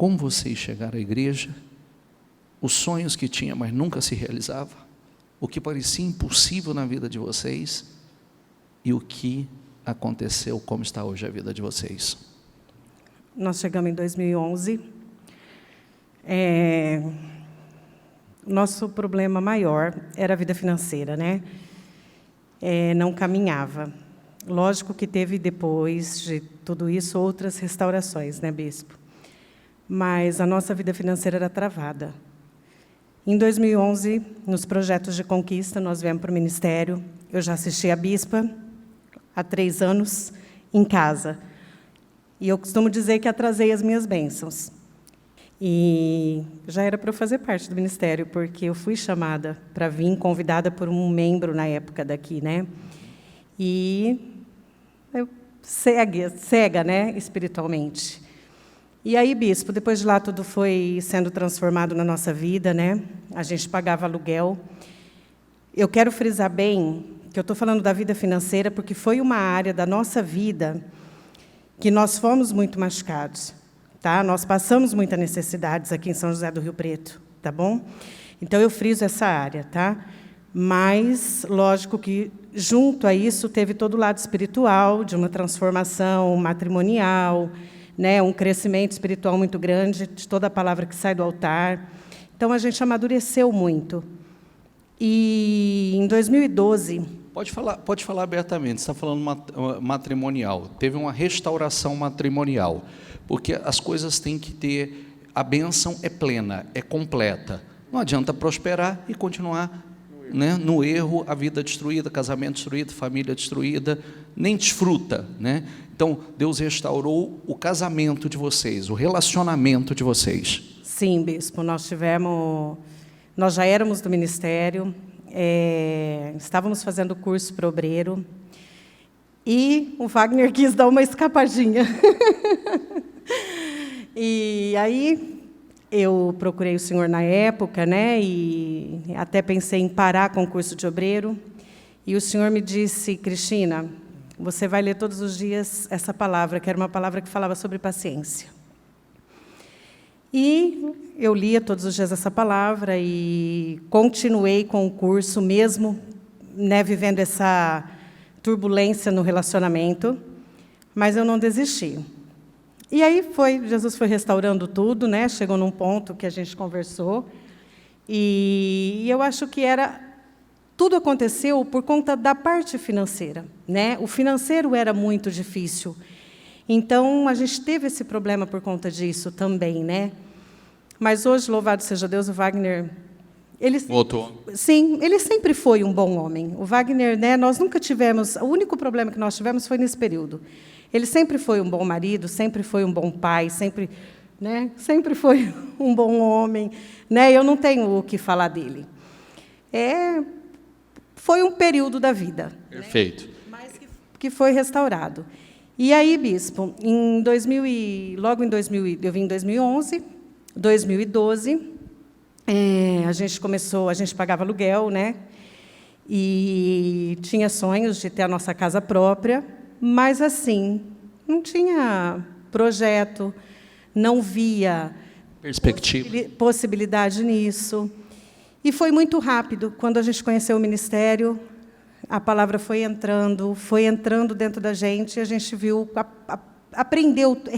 como vocês chegaram à igreja, os sonhos que tinha, mas nunca se realizava, o que parecia impossível na vida de vocês e o que aconteceu, como está hoje a vida de vocês. Nós chegamos em 2011. Nosso problema maior era a vida financeira, né? Não caminhava. Lógico que teve, depois de tudo isso, outras restaurações, né, bispo? Mas a nossa vida financeira era travada. Em 2011, nos projetos de conquista, nós viemos para o ministério. Eu já assisti a bispa há 3 anos, em casa. E eu costumo dizer que atrasei as minhas bênçãos. E já era para eu fazer parte do ministério, porque eu fui chamada para vir, convidada por um membro, na época, daqui, né? E eu cega, né, espiritualmente. E aí, bispo, depois de lá, tudo foi sendo transformado na nossa vida, né? A gente pagava aluguel. Eu quero frisar bem que eu estou falando da vida financeira, porque foi uma área da nossa vida que nós fomos muito machucados, tá? Nós passamos muitas necessidades aqui em São José do Rio Preto, tá bom? Então, eu friso essa área, tá? Mas, lógico que, junto a isso, teve todo o lado espiritual, de uma transformação matrimonial, né, um crescimento espiritual muito grande, de toda a palavra que sai do altar. Então, a gente amadureceu muito. E, em 2012... Pode falar abertamente, você está falando matrimonial. Teve uma restauração matrimonial, porque as coisas têm que ter... A bênção é plena, é completa. Não adianta prosperar e continuar, né, no erro, a vida destruída, casamento destruído, família destruída, nem desfruta, né? Então, Deus restaurou o casamento de vocês, o relacionamento de vocês. Sim, bispo, nós já éramos do ministério, estávamos fazendo curso para obreiro, e o Wagner quis dar uma escapadinha. E aí, eu procurei o senhor na época, né, e até pensei em parar com o curso de obreiro, e o senhor me disse: Cristina, você vai ler todos os dias essa palavra, que era uma palavra que falava sobre paciência. E eu lia todos os dias essa palavra e continuei com o curso, mesmo, né, vivendo essa turbulência no relacionamento, mas eu não desisti. E aí Jesus foi restaurando tudo, né? Chegou num ponto que a gente conversou, e eu acho que tudo aconteceu por conta da parte financeira, né? O financeiro era muito difícil. Então, a gente teve esse problema por conta disso também, né? Mas hoje, louvado seja Deus, o Wagner... Sim, ele sempre foi um bom homem. O Wagner, né, nós nunca tivemos... O único problema que nós tivemos foi nesse período. Ele sempre foi um bom marido, sempre foi um bom pai, sempre foi um bom homem, né? Eu não tenho o que falar dele. Foi um período da vida. Perfeito. Né? Mas que foi restaurado. E aí, bispo, logo em 2000, eu vim em 2011, 2012, a gente pagava aluguel, né? E tinha sonhos de ter a nossa casa própria, mas, assim, não tinha projeto, não via possibilidade nisso. E foi muito rápido. Quando a gente conheceu o ministério, a palavra foi entrando dentro da gente, e a gente viu,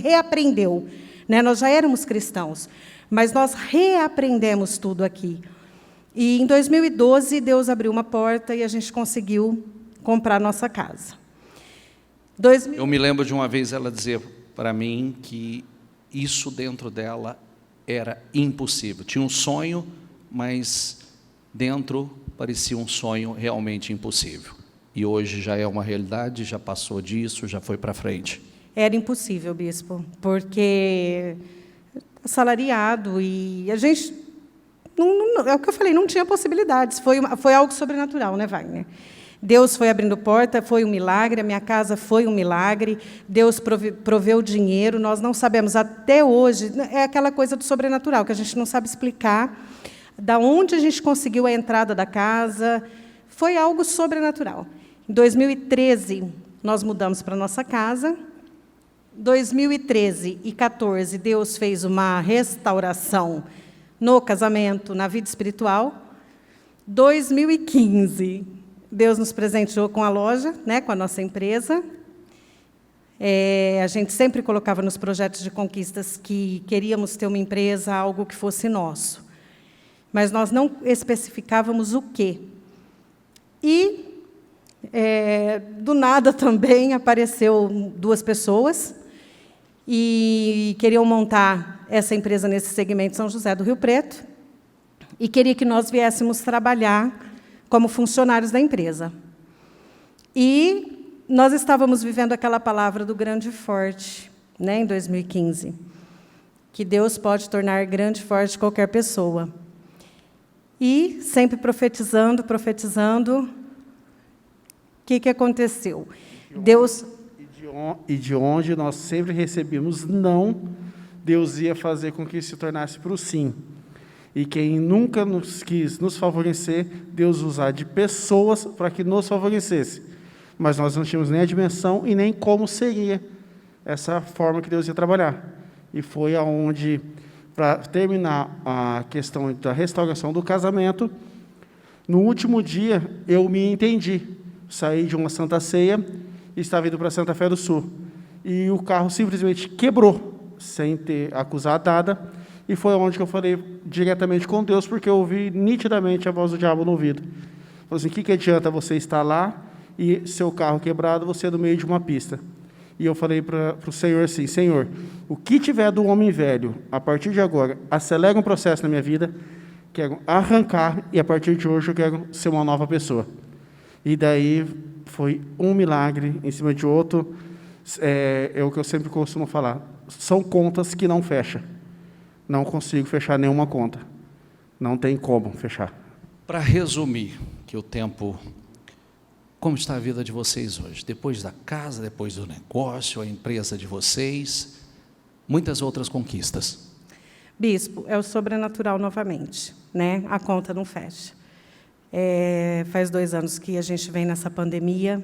reaprendeu. Né? Nós já éramos cristãos, mas nós reaprendemos tudo aqui. E, em 2012, Deus abriu uma porta e a gente conseguiu comprar a nossa casa. Eu me lembro de uma vez ela dizer para mim que isso dentro dela era impossível. Tinha um sonho, mas dentro parecia um sonho realmente impossível. E hoje já é uma realidade, já passou disso, já foi para frente. Era impossível, bispo, porque assalariado e a gente... é o que eu falei, não tinha possibilidades. Foi algo sobrenatural, né, Wagner? Deus foi abrindo porta, foi um milagre, a minha casa foi um milagre, Deus proveu dinheiro, nós não sabemos até hoje, é aquela coisa do sobrenatural, que a gente não sabe explicar, da onde a gente conseguiu a entrada da casa, foi algo sobrenatural. Em 2013, nós mudamos para a nossa casa, 2013 e 14, Deus fez uma restauração no casamento, na vida espiritual. 2015, Deus nos presenteou com a loja, né, com a nossa empresa. A gente sempre colocava nos projetos de conquistas que queríamos ter uma empresa, algo que fosse nosso. Mas nós não especificávamos o quê. E, do nada também, apareceu 2 pessoas e queriam montar essa empresa nesse segmento de São José do Rio Preto e queria que nós viéssemos trabalhar como funcionários da empresa. E nós estávamos vivendo aquela palavra do grande e forte, né, em 2015, que Deus pode tornar grande e forte qualquer pessoa. E, sempre profetizando, o que aconteceu? Deus... E de onde nós sempre recebíamos não, Deus ia fazer com que se tornasse para o sim. E quem nunca nos quis nos favorecer, Deus usar de pessoas para que nos favorecesse. Mas nós não tínhamos nem a dimensão e nem como seria essa forma que Deus ia trabalhar. E foi aonde, para terminar a questão da restauração do casamento, no último dia eu me entendi. Saí de uma Santa Ceia e estava indo para Santa Fé do Sul. E o carro simplesmente quebrou, sem ter acusado nada. E foi onde que eu falei diretamente com Deus, porque eu ouvi nitidamente a voz do diabo no ouvido. Falei assim, o que adianta você estar lá e seu carro quebrado, você no meio de uma pista? E eu falei para o Senhor assim, Senhor, o que tiver do homem velho, a partir de agora, acelera um processo na minha vida, quero arrancar e a partir de hoje eu quero ser uma nova pessoa. E daí foi um milagre em cima de outro, é o que eu sempre costumo falar, são contas que não fecham. Não consigo fechar nenhuma conta. Não tem como fechar. Para resumir, que o tempo... Como está a vida de vocês hoje? Depois da casa, depois do negócio, a empresa de vocês, muitas outras conquistas. Bispo, é o sobrenatural novamente, né? A conta não fecha. Faz 2 anos que a gente vem nessa pandemia.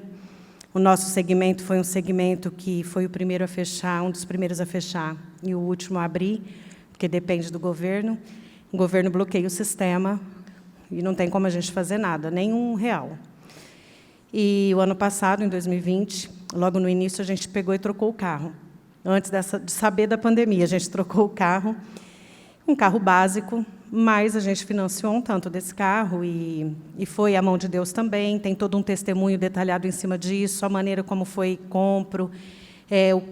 O nosso segmento foi um segmento que foi o primeiro a fechar, um dos primeiros a fechar, e o último a abrir, porque depende do governo. O governo bloqueia o sistema e não tem como a gente fazer nada, nem R$1. E o ano passado, em 2020, logo no início, a gente pegou e trocou o carro. Antes de saber da pandemia, a gente trocou o carro, um carro básico, mas a gente financiou um tanto desse carro e foi a mão de Deus também. Tem todo um testemunho detalhado em cima disso, a maneira como foi compro,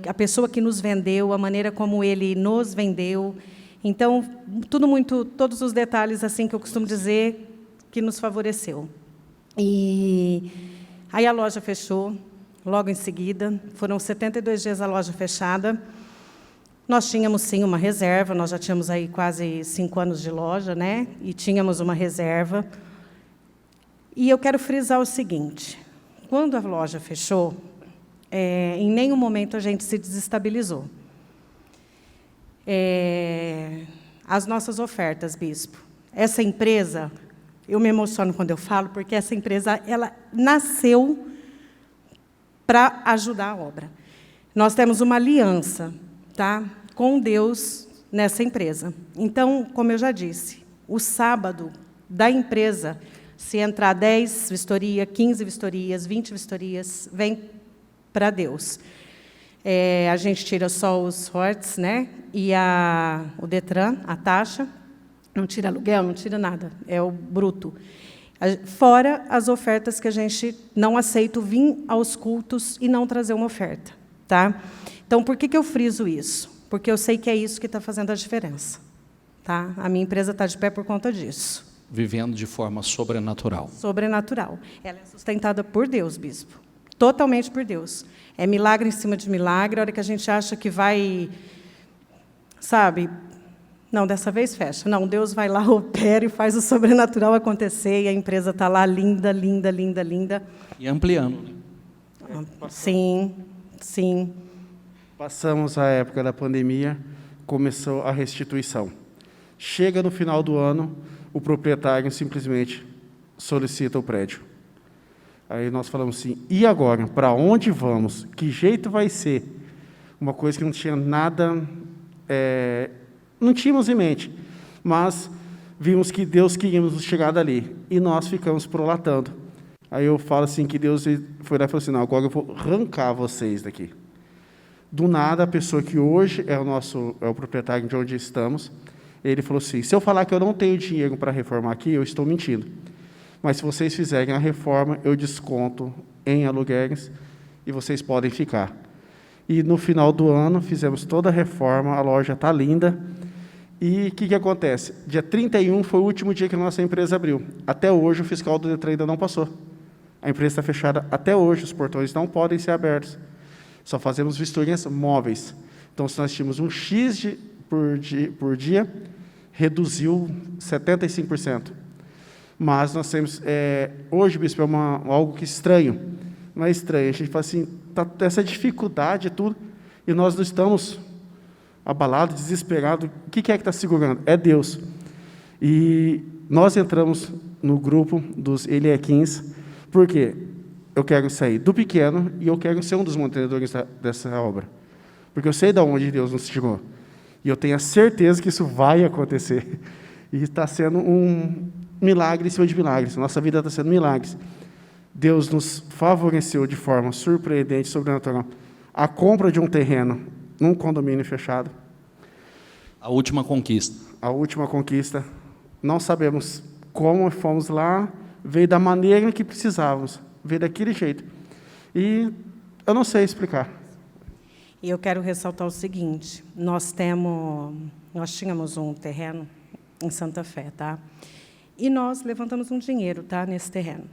a pessoa que nos vendeu, a maneira como ele nos vendeu. Então, todos os detalhes assim que eu costumo dizer que nos favoreceu. E aí a loja fechou, logo em seguida, foram 72 dias a loja fechada. Nós tínhamos, sim, uma reserva, nós já tínhamos aí quase 5 anos de loja, né? E tínhamos uma reserva. E eu quero frisar o seguinte, quando a loja fechou, em nenhum momento a gente se desestabilizou. As nossas ofertas, bispo. Essa empresa, eu me emociono quando eu falo, porque essa empresa ela nasceu para ajudar a obra. Nós temos uma aliança, tá, com Deus nessa empresa. Então, como eu já disse, o sábado da empresa, se entrar 10 vistorias, 15 vistorias, 20 vistorias, vem para Deus. A gente tira só os royalties, né? E o Detran, a taxa, não tira aluguel, não tira nada, é o bruto. Fora as ofertas que a gente não aceita vir aos cultos e não trazer uma oferta. Tá? Então, por que eu friso isso? Porque eu sei que é isso que está fazendo a diferença. Tá? A minha empresa está de pé por conta disso. Vivendo de forma sobrenatural. Sobrenatural. Ela é sustentada por Deus, bispo. Totalmente por Deus. É milagre em cima de milagre. A hora que a gente acha que vai, sabe, não, dessa vez fecha. Não, Deus vai lá, opera e faz o sobrenatural acontecer, e a empresa está lá linda, linda, linda, linda. E ampliando. Né? Sim, sim. Passamos a época da pandemia, começou a restituição. Chega no final do ano, o proprietário simplesmente solicita o prédio. Aí nós falamos assim, e agora? Para onde vamos? Que jeito vai ser? uma coisa que não tinha nada, não tínhamos em mente, mas vimos que Deus queria nos chegar dali, e nós ficamos prolatando. Aí eu falo assim, que Deus foi lá e falou assim, não, agora eu vou arrancar vocês daqui. Do nada, a pessoa que hoje é o proprietário de onde estamos, ele falou assim, se eu falar que eu não tenho dinheiro para reformar aqui, eu estou mentindo. Mas se vocês fizerem a reforma, eu desconto em aluguéis e vocês podem ficar. E no final do ano, fizemos toda a reforma, a loja está linda. E o que acontece? Dia 31 foi o último dia que a nossa empresa abriu. Até hoje, o fiscal do Detran ainda não passou. A empresa está fechada até hoje, os portões não podem ser abertos. Só fazemos vistorias móveis. Então, se nós tínhamos um X por dia, reduziu 75%. Mas nós temos, hoje, bispo, é algo que estranho. Não é estranho, a gente fala assim, tá, essa dificuldade, tudo, e nós não estamos abalados, desesperados. O que é que está segurando? É Deus. E nós entramos no grupo dos Eliaquins, porque eu quero sair do pequeno e eu quero ser um dos mantenedores dessa obra. Porque eu sei de onde Deus nos tirou. E eu tenho a certeza que isso vai acontecer. E está sendo um milagre em cima de milagres. Nossa vida está sendo milagres. Deus nos favoreceu de forma surpreendente, sobrenatural, a compra de um terreno num condomínio fechado. A última conquista. A última conquista. Não sabemos como fomos lá, veio da maneira que precisávamos, veio daquele jeito. E eu não sei explicar. E eu quero ressaltar o seguinte, nós tínhamos um terreno em Santa Fé, tá? E nós levantamos um dinheiro, tá, nesse terreno.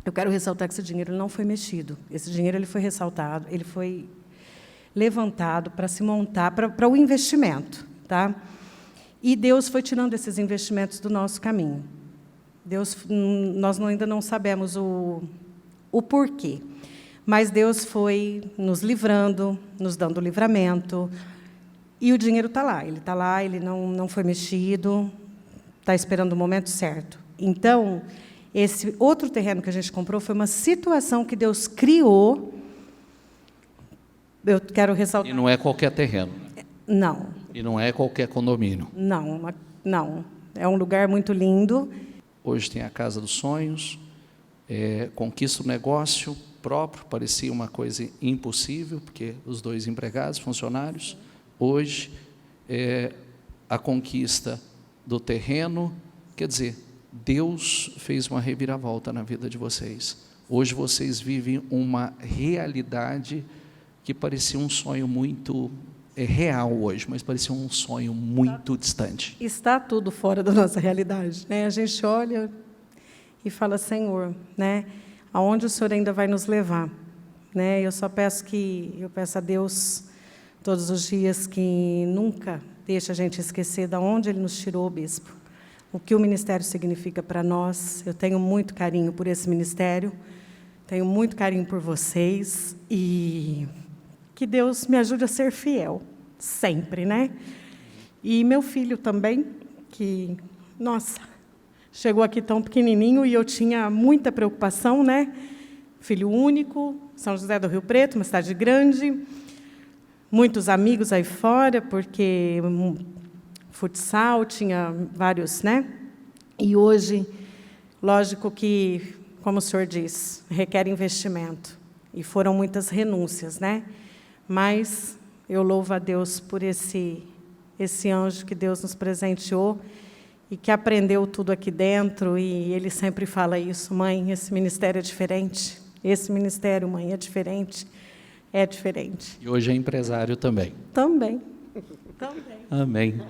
Eu quero ressaltar que esse dinheiro não foi mexido. Esse dinheiro ele foi ressaltado, ele foi levantado para se montar, para o investimento, tá? E Deus foi tirando esses investimentos do nosso caminho. Nós ainda não sabemos o porquê, mas Deus foi nos livrando, nos dando livramento, e o dinheiro está lá, ele não foi mexido, está esperando o momento certo. Então, esse outro terreno que a gente comprou foi uma situação que Deus criou. Eu quero ressaltar. E não é qualquer terreno. Não. E não é qualquer condomínio. Não. É um lugar muito lindo. Hoje tem a Casa dos Sonhos, conquista o negócio próprio, parecia uma coisa impossível, porque os 2 empregados, funcionários. Hoje, a conquista do terreno, quer dizer, Deus fez uma reviravolta na vida de vocês. Hoje vocês vivem uma realidade que parecia um sonho muito real hoje, mas parecia um sonho muito distante. Está tudo fora da nossa realidade, né? A gente olha e fala, Senhor, né? Aonde o Senhor ainda vai nos levar, né? Eu peço a Deus todos os dias que nunca deixe a gente esquecer de onde Ele nos tirou, bispo. O que o ministério significa para nós. Eu tenho muito carinho por esse ministério, tenho muito carinho por vocês, e que Deus me ajude a ser fiel, sempre, né? E meu filho também, que, nossa, chegou aqui tão pequenininho e eu tinha muita preocupação, né? Filho único, São José do Rio Preto, uma cidade grande, muitos amigos aí fora, porque futsal, tinha vários, né? E hoje, lógico que, como o senhor diz, requer investimento. E foram muitas renúncias, né? Mas eu louvo a Deus por esse anjo que Deus nos presenteou e que aprendeu tudo aqui dentro, e ele sempre fala isso, mãe, esse ministério é diferente. Esse ministério, mãe, é diferente. É diferente. E hoje é empresário também. Também. Amém.